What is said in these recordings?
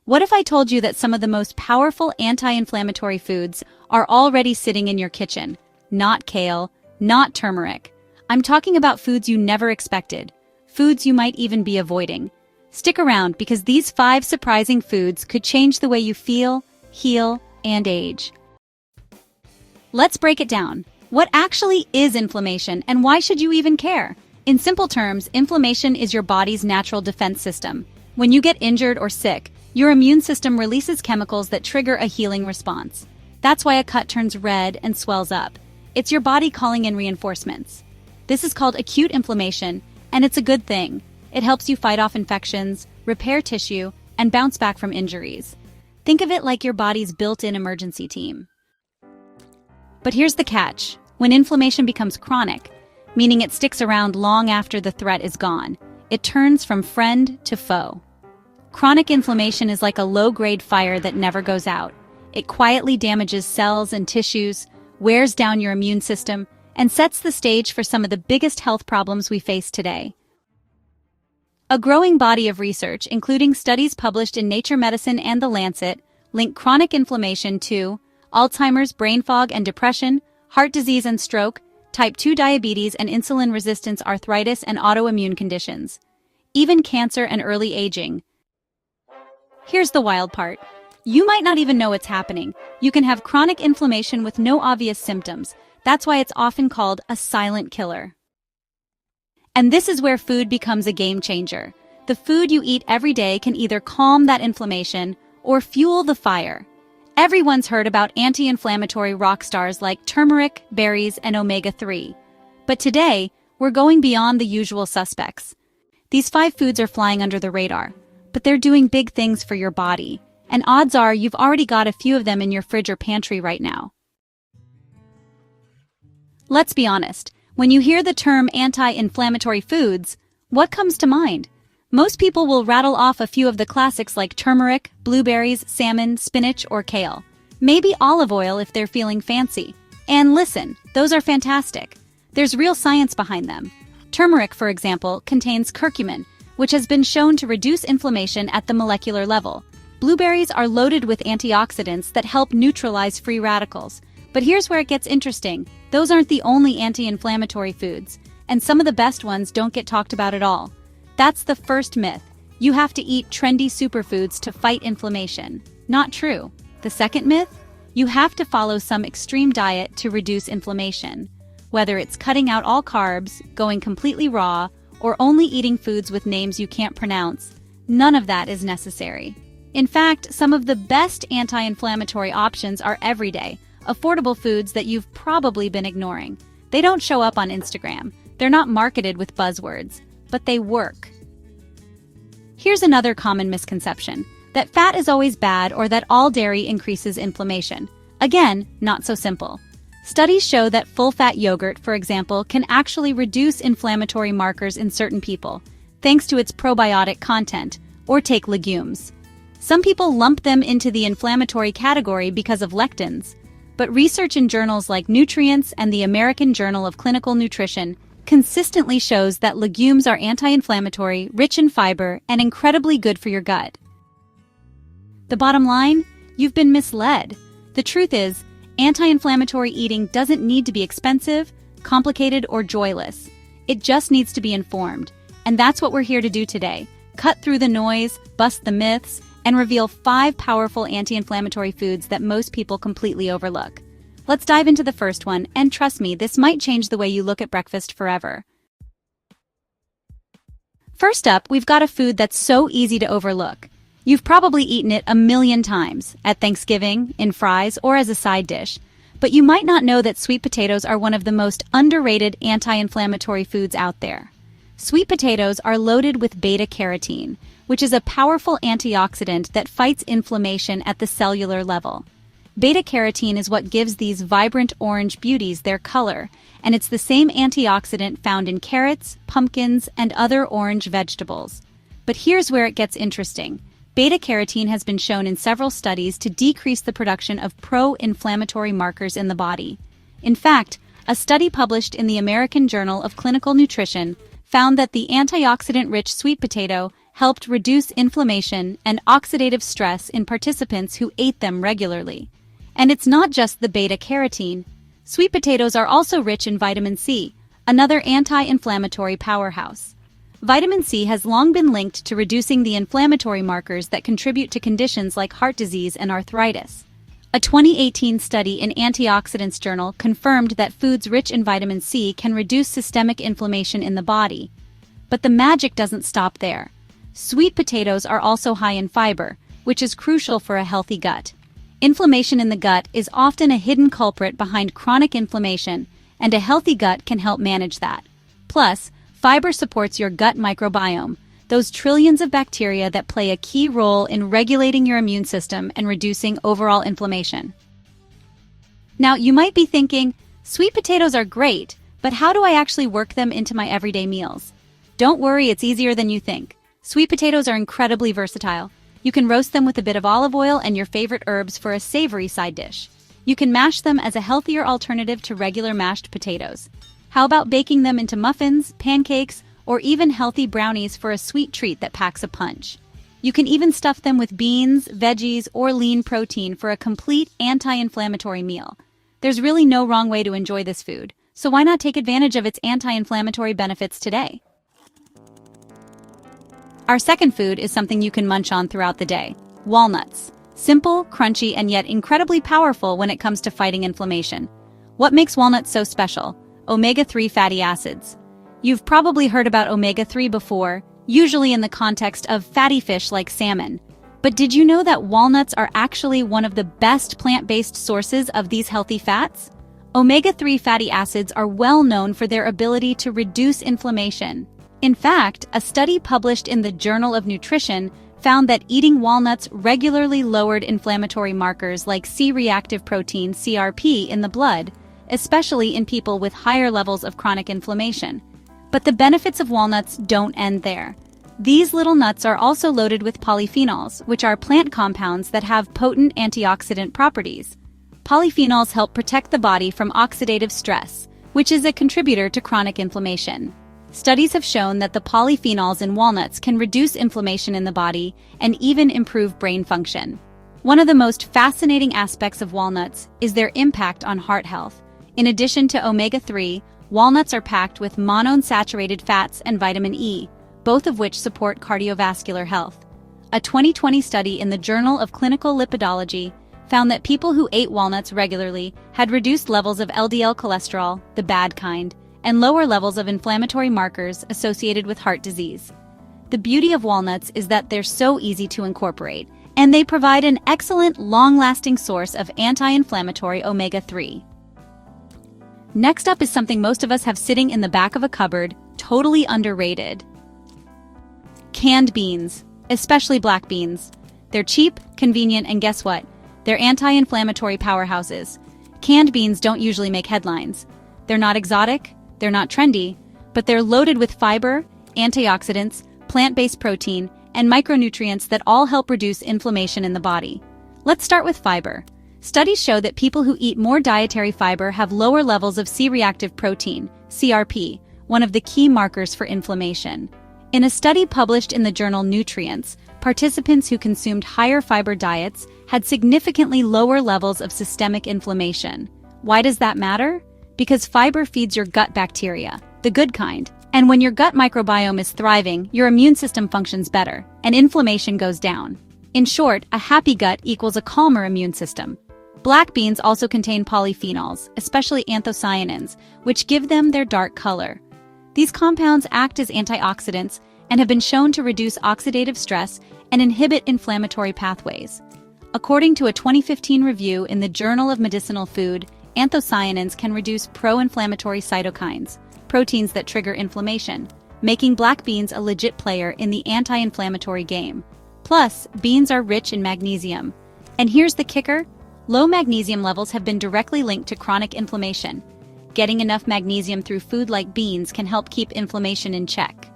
What if I told you that some of the most powerful anti-inflammatory foods are already sitting in your kitchen? Not kale, not turmeric. I'm talking about foods you never expected, foods you might even be avoiding. Stick around because these 5 surprising foods could change the way you feel, heal, and age. Let's break it down. What actually is inflammation and why should you even care? In simple terms, inflammation is your body's natural defense system. When you get injured or sick, your immune system releases chemicals that trigger a healing response. That's why a cut turns red and swells up. It's your body calling in reinforcements. This is called acute inflammation, and it's a good thing. It helps you fight off infections, repair tissue, and bounce back from injuries. Think of it like your body's built-in emergency team. But here's the catch. When inflammation becomes chronic, meaning it sticks around long after the threat is gone, it turns from friend to foe. Chronic inflammation is like a low-grade fire that never goes out. It quietly damages cells and tissues, wears down your immune system, and sets the stage for some of the biggest health problems we face today. A growing body of research, including studies published in Nature Medicine and The Lancet, link chronic inflammation to Alzheimer's, brain fog and depression, heart disease and stroke, type 2 diabetes and insulin resistance, arthritis and autoimmune conditions, even cancer and early aging. Here's the wild part. You might not even know it's happening. You can have chronic inflammation with no obvious symptoms. That's why it's often called a silent killer. And this is where food becomes a game changer. The food you eat every day can either calm that inflammation or fuel the fire. Everyone's heard about anti-inflammatory rock stars like turmeric, berries, and omega-3. But today, we're going beyond the usual suspects. These 5 foods are flying under the radar, but they're doing big things for your body. And odds are you've already got a few of them in your fridge or pantry right now. Let's be honest, when you hear the term anti-inflammatory foods, what comes to mind? Most people will rattle off a few of the classics like turmeric, blueberries, salmon, spinach, or kale. Maybe olive oil if they're feeling fancy. And listen, those are fantastic. There's real science behind them. Turmeric, for example, contains curcumin, which has been shown to reduce inflammation at the molecular level. Blueberries are loaded with antioxidants that help neutralize free radicals. But here's where it gets interesting. Those aren't the only anti-inflammatory foods, and some of the best ones don't get talked about at all. That's the first myth. You have to eat trendy superfoods to fight inflammation. Not true. The second myth? You have to follow some extreme diet to reduce inflammation. Whether it's cutting out all carbs, going completely raw, or only eating foods with names you can't pronounce, none of that is necessary. In fact, some of the best anti-inflammatory options are everyday, affordable foods that you've probably been ignoring. They don't show up on Instagram. They're not marketed with buzzwords, but they work. Here's another common misconception, that fat is always bad or that all dairy increases inflammation. Again, not so simple. Studies show that full-fat yogurt, for example, can actually reduce inflammatory markers in certain people, thanks to its probiotic content, or take legumes. Some people lump them into the inflammatory category because of lectins, but research in journals like Nutrients and the American Journal of Clinical Nutrition consistently shows that legumes are anti-inflammatory, rich in fiber, and incredibly good for your gut. The bottom line? You've been misled. The truth is, anti-inflammatory eating doesn't need to be expensive, complicated, or joyless. It just needs to be informed. And that's what we're here to do today. Cut through the noise, bust the myths, and reveal 5 powerful anti-inflammatory foods that most people completely overlook. Let's dive into the first one, and trust me, this might change the way you look at breakfast forever. First up, we've got a food that's so easy to overlook. You've probably eaten it a million times, at Thanksgiving, in fries, or as a side dish. But you might not know that sweet potatoes are one of the most underrated anti-inflammatory foods out there. Sweet potatoes are loaded with beta-carotene, which is a powerful antioxidant that fights inflammation at the cellular level. Beta-carotene is what gives these vibrant orange beauties their color, and it's the same antioxidant found in carrots, pumpkins, and other orange vegetables. But here's where it gets interesting. Beta-carotene has been shown in several studies to decrease the production of pro-inflammatory markers in the body. In fact, a study published in the American Journal of Clinical Nutrition found that the antioxidant-rich sweet potato helped reduce inflammation and oxidative stress in participants who ate them regularly. And it's not just the beta-carotene. Sweet potatoes are also rich in vitamin C, another anti-inflammatory powerhouse. Vitamin C has long been linked to reducing the inflammatory markers that contribute to conditions like heart disease and arthritis. A 2018 study in Antioxidants Journal confirmed that foods rich in vitamin C can reduce systemic inflammation in the body. But the magic doesn't stop there. Sweet potatoes are also high in fiber, which is crucial for a healthy gut. Inflammation in the gut is often a hidden culprit behind chronic inflammation, and a healthy gut can help manage that. Plus, fiber supports your gut microbiome, those trillions of bacteria that play a key role in regulating your immune system and reducing overall inflammation. Now, you might be thinking, sweet potatoes are great, but how do I actually work them into my everyday meals? Don't worry, it's easier than you think. Sweet potatoes are incredibly versatile. You can roast them with a bit of olive oil and your favorite herbs for a savory side dish. You can mash them as a healthier alternative to regular mashed potatoes. How about baking them into muffins, pancakes, or even healthy brownies for a sweet treat that packs a punch? You can even stuff them with beans, veggies, or lean protein for a complete anti-inflammatory meal. There's really no wrong way to enjoy this food, so why not take advantage of its anti-inflammatory benefits today? Our second food is something you can munch on throughout the day: walnuts. Simple, crunchy, and yet incredibly powerful when it comes to fighting inflammation. What makes walnuts so special? Omega-3 fatty acids. You've probably heard about omega-3 before, usually in the context of fatty fish like salmon. But did you know that walnuts are actually one of the best plant-based sources of these healthy fats? Omega-3 fatty acids are well known for their ability to reduce inflammation. In fact, a study published in the Journal of Nutrition found that eating walnuts regularly lowered inflammatory markers like C-reactive protein (CRP) in the blood, especially in people with higher levels of chronic inflammation. But the benefits of walnuts don't end there. These little nuts are also loaded with polyphenols, which are plant compounds that have potent antioxidant properties. Polyphenols help protect the body from oxidative stress, which is a contributor to chronic inflammation. Studies have shown that the polyphenols in walnuts can reduce inflammation in the body and even improve brain function. One of the most fascinating aspects of walnuts is their impact on heart health. In addition to omega-3, walnuts are packed with monounsaturated fats and vitamin E, both of which support cardiovascular health. A 2020 study in the Journal of Clinical Lipidology found that people who ate walnuts regularly had reduced levels of LDL cholesterol, the bad kind, and lower levels of inflammatory markers associated with heart disease. The beauty of walnuts is that they're so easy to incorporate, and they provide an excellent, long-lasting source of anti-inflammatory omega-3. Next up is something most of us have sitting in the back of a cupboard, totally underrated. Canned beans, especially black beans. They're cheap, convenient, and guess what? They're anti-inflammatory powerhouses. Canned beans don't usually make headlines. They're not exotic, they're not trendy, but they're loaded with fiber, antioxidants, plant-based protein, and micronutrients that all help reduce inflammation in the body. Let's start with fiber. Studies show that people who eat more dietary fiber have lower levels of C-reactive protein, CRP, one of the key markers for inflammation. In a study published in the journal Nutrients, participants who consumed higher fiber diets had significantly lower levels of systemic inflammation. Why does that matter? Because fiber feeds your gut bacteria, the good kind. And when your gut microbiome is thriving, your immune system functions better, and inflammation goes down. In short, a happy gut equals a calmer immune system. Black beans also contain polyphenols, especially anthocyanins, which give them their dark color. These compounds act as antioxidants and have been shown to reduce oxidative stress and inhibit inflammatory pathways. According to a 2015 review in the Journal of Medicinal Food, anthocyanins can reduce pro-inflammatory cytokines, proteins that trigger inflammation, making black beans a legit player in the anti-inflammatory game. Plus, beans are rich in magnesium. And here's the kicker: low magnesium levels have been directly linked to chronic inflammation. Getting enough magnesium through food like beans can help keep inflammation in check.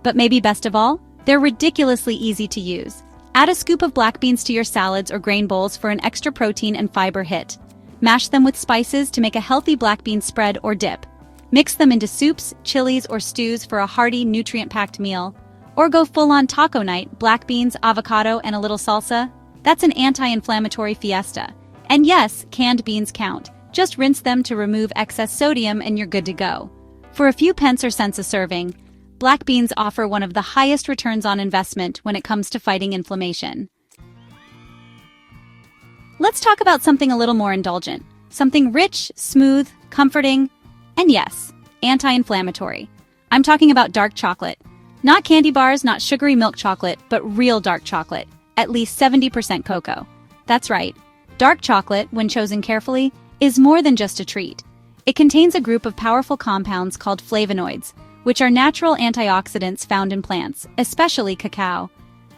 But maybe best of all, they're ridiculously easy to use. Add a scoop of black beans to your salads or grain bowls for an extra protein and fiber hit. Mash them with spices to make a healthy black bean spread or dip. Mix them into soups, chilies, or stews for a hearty, nutrient-packed meal. Or go full-on taco night, black beans, avocado, and a little salsa? That's an anti-inflammatory fiesta. And yes, canned beans count. Just rinse them to remove excess sodium and you're good to go. For a few pence or cents a serving, black beans offer one of the highest returns on investment when it comes to fighting inflammation. Let's talk about something a little more indulgent. Something rich, smooth, comforting, and yes, anti-inflammatory. I'm talking about dark chocolate. Not candy bars, not sugary milk chocolate, but real dark chocolate. At least 70% cocoa. That's right. Dark chocolate, when chosen carefully, is more than just a treat. It contains a group of powerful compounds called flavonoids, which are natural antioxidants found in plants, especially cacao.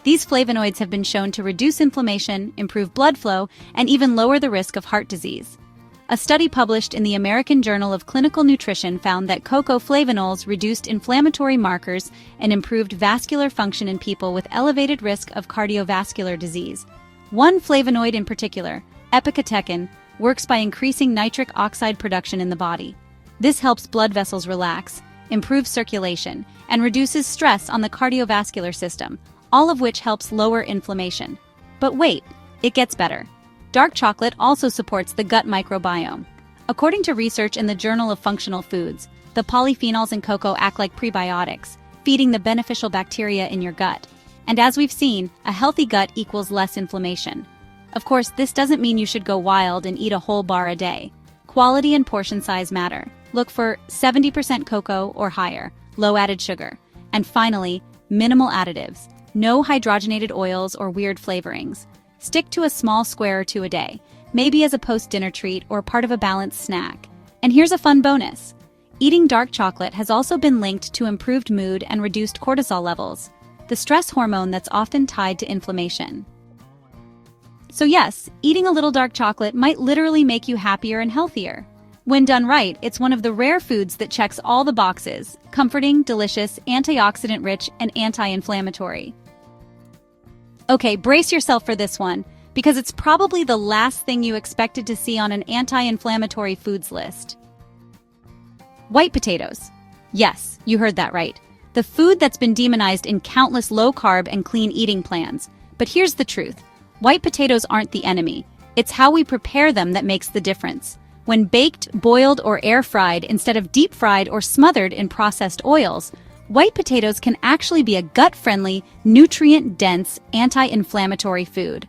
These flavonoids have been shown to reduce inflammation, improve blood flow, and even lower the risk of heart disease. A study published in the American Journal of Clinical Nutrition found that cocoa flavonols reduced inflammatory markers and improved vascular function in people with elevated risk of cardiovascular disease. One flavonoid in particular, epicatechin, works by increasing nitric oxide production in the body. This helps blood vessels relax, improves circulation, and reduces stress on the cardiovascular system, all of which helps lower inflammation. But wait, it gets better. Dark chocolate also supports the gut microbiome. According to research in the Journal of Functional Foods, the polyphenols in cocoa act like prebiotics, feeding the beneficial bacteria in your gut. And as we've seen, a healthy gut equals less inflammation. Of course, this doesn't mean you should go wild and eat a whole bar a day. Quality and portion size matter. Look for 70% cocoa or higher, low added sugar. And finally, minimal additives. No hydrogenated oils or weird flavorings. Stick to a small square or two a day, maybe as a post-dinner treat or part of a balanced snack. And here's a fun bonus. Eating dark chocolate has also been linked to improved mood and reduced cortisol levels, the stress hormone that's often tied to inflammation. So yes, eating a little dark chocolate might literally make you happier and healthier. When done right, it's one of the rare foods that checks all the boxes: comforting, delicious, antioxidant-rich, and anti-inflammatory. Okay, brace yourself for this one, because it's probably the last thing you expected to see on an anti-inflammatory foods list. White potatoes. Yes, you heard that right. The food that's been demonized in countless low-carb and clean eating plans. But here's the truth. White potatoes aren't the enemy. It's how we prepare them that makes the difference. When baked, boiled, or air-fried instead of deep-fried or smothered in processed oils, white potatoes can actually be a gut-friendly, nutrient-dense, anti-inflammatory food.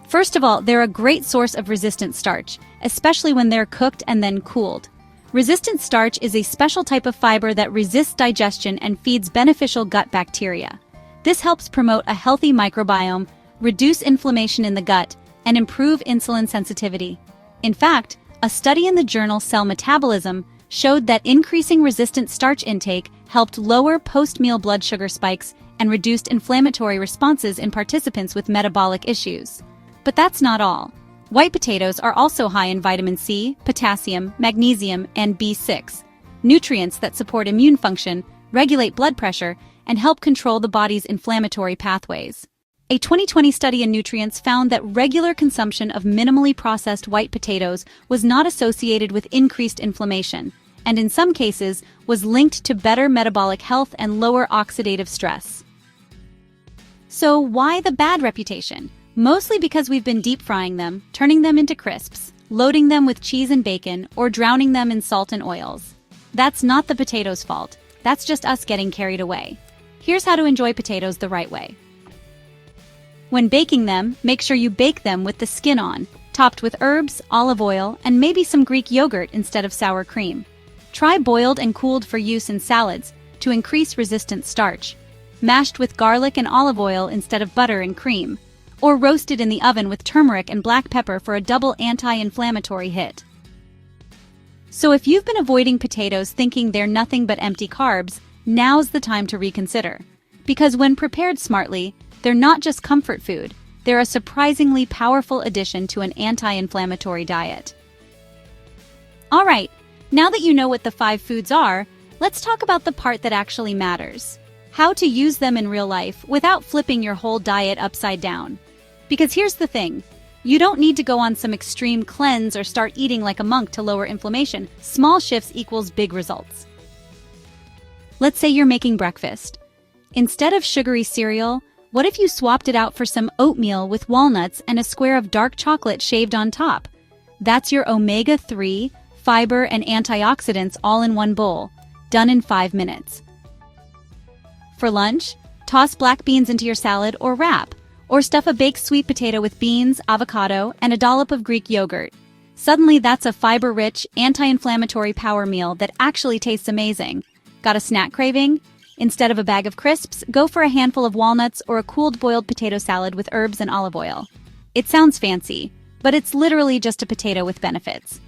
First of all, they're a great source of resistant starch, especially when they're cooked and then cooled. Resistant starch is a special type of fiber that resists digestion and feeds beneficial gut bacteria. This helps promote a healthy microbiome, reduce inflammation in the gut, and improve insulin sensitivity. In fact, a study in the journal Cell Metabolism showed that increasing resistant starch intake helped lower post-meal blood sugar spikes and reduced inflammatory responses in participants with metabolic issues. But that's not all. White potatoes are also high in vitamin C, potassium, magnesium, and B6, nutrients that support immune function, regulate blood pressure, and help control the body's inflammatory pathways. A 2020 study in Nutrients found that regular consumption of minimally processed white potatoes was not associated with increased inflammation, and in some cases was linked to better metabolic health and lower oxidative stress. So why the bad reputation? Mostly because we've been deep frying them, turning them into crisps, loading them with cheese and bacon, or drowning them in salt and oils. That's not the potatoes' fault. That's just us getting carried away. Here's how to enjoy potatoes the right way. When baking them, make sure you bake them with the skin on, topped with herbs, olive oil, and maybe some Greek yogurt instead of sour cream. Try boiled and cooled for use in salads to increase resistant starch, mashed with garlic and olive oil instead of butter and cream, or roasted in the oven with turmeric and black pepper for a double anti-inflammatory hit. So if you've been avoiding potatoes thinking they're nothing but empty carbs, now's the time to reconsider. Because when prepared smartly, they're not just comfort food, they're a surprisingly powerful addition to an anti-inflammatory diet. Alright, now that you know what the 5 foods are, let's talk about the part that actually matters. How to use them in real life without flipping your whole diet upside down. Because here's the thing, you don't need to go on some extreme cleanse or start eating like a monk to lower inflammation. Small shifts equals big results. Let's say you're making breakfast. Instead of sugary cereal, what if you swapped it out for some oatmeal with walnuts and a square of dark chocolate shaved on top? That's your omega-3, fiber, and antioxidants all in one bowl, done in 5 minutes. For lunch, toss black beans into your salad or wrap, or stuff a baked sweet potato with beans, avocado, and a dollop of Greek yogurt. Suddenly that's a fiber-rich, anti-inflammatory power meal that actually tastes amazing. Got a snack craving? Instead of a bag of crisps, go for a handful of walnuts or a cooled boiled potato salad with herbs and olive oil. It sounds fancy, but it's literally just a potato with benefits.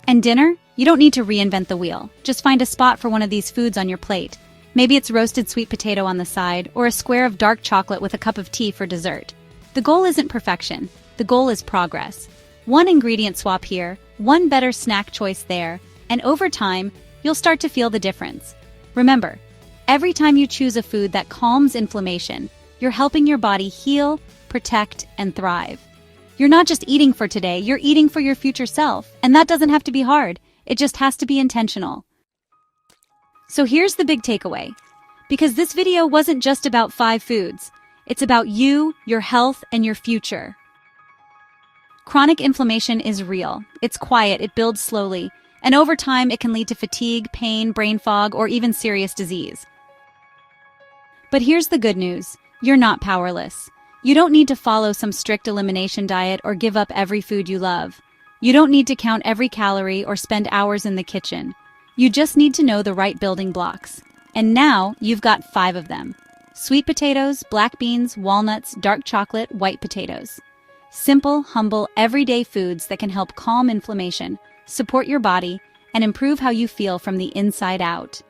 And dinner? You don't need to reinvent the wheel. Just find a spot for one of these foods on your plate. Maybe it's roasted sweet potato on the side, or a square of dark chocolate with a cup of tea for dessert. The goal isn't perfection. The goal is progress. One ingredient swap here, one better snack choice there, and over time, you'll start to feel the difference. Remember, every time you choose a food that calms inflammation, you're helping your body heal, protect, and thrive. You're not just eating for today, you're eating for your future self, and that doesn't have to be hard. It just has to be intentional. So here's the big takeaway. Because this video wasn't just about 5 foods, it's about you, your health, and your future. Chronic inflammation is real. It's quiet, it builds slowly, and over time it can lead to fatigue, pain, brain fog, or even serious disease. But here's the good news. You're not powerless. You don't need to follow some strict elimination diet or give up every food you love. You don't need to count every calorie or spend hours in the kitchen. You just need to know the right building blocks. And now you've got 5 of them. Sweet potatoes, black beans, walnuts, dark chocolate, white potatoes. Simple, humble, everyday foods that can help calm inflammation, support your body, and improve how you feel from the inside out.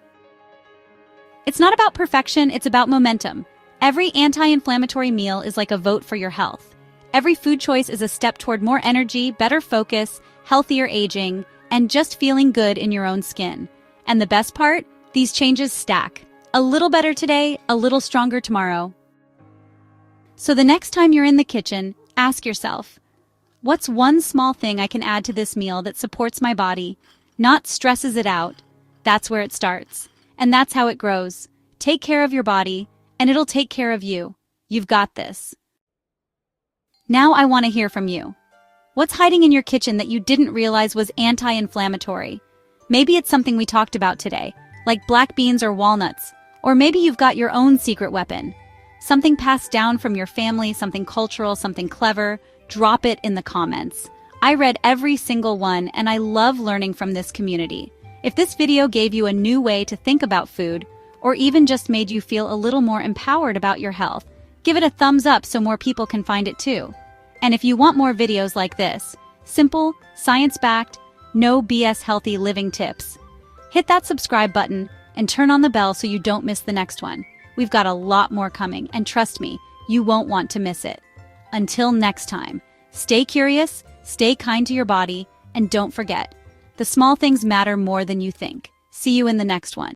It's not about perfection, it's about momentum. Every anti-inflammatory meal is like a vote for your health. Every food choice is a step toward more energy, better focus, healthier aging, and just feeling good in your own skin. And the best part? These changes stack. A little better today, a little stronger tomorrow. So the next time you're in the kitchen, ask yourself, what's one small thing I can add to this meal that supports my body, not stresses it out? That's where it starts. And that's how it grows. Take care of your body, and it'll take care of you. You've got this. Now I want to hear from you. What's hiding in your kitchen that you didn't realize was anti-inflammatory? Maybe it's something we talked about today, like black beans or walnuts. Or maybe you've got your own secret weapon. Something passed down from your family, something cultural, something clever. Drop it in the comments. I read every single one, and I love learning from this community. If this video gave you a new way to think about food, or even just made you feel a little more empowered about your health, give it a thumbs up so more people can find it too. And if you want more videos like this, simple, science-backed, no BS healthy living tips, hit that subscribe button and turn on the bell so you don't miss the next one. We've got a lot more coming, and trust me, you won't want to miss it. Until next time, stay curious, stay kind to your body, and don't forget, the small things matter more than you think. See you in the next one.